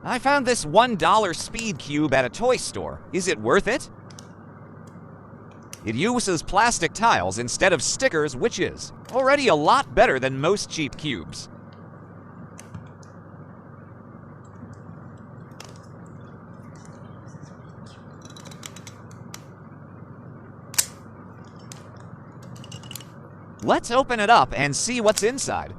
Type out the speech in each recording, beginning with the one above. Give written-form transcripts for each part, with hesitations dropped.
I found this $1 speed cube at a toy store. Is it worth it? It uses plastic tiles instead of stickers, which is already a lot better than most cheap cubes. Let's open it up and see what's inside.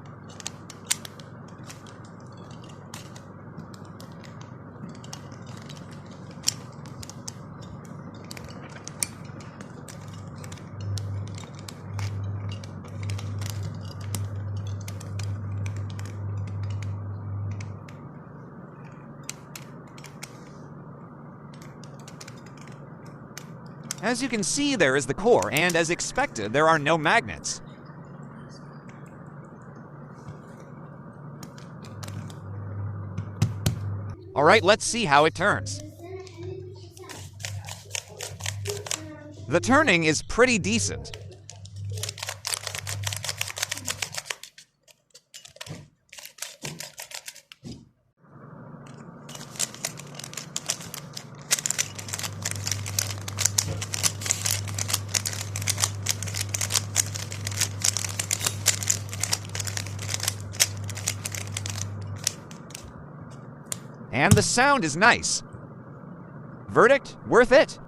As you can see, there is the core, and as expected, there are no magnets. Alright, let's see how it turns. The turning is pretty decent. And the sound is nice. Verdict, worth it.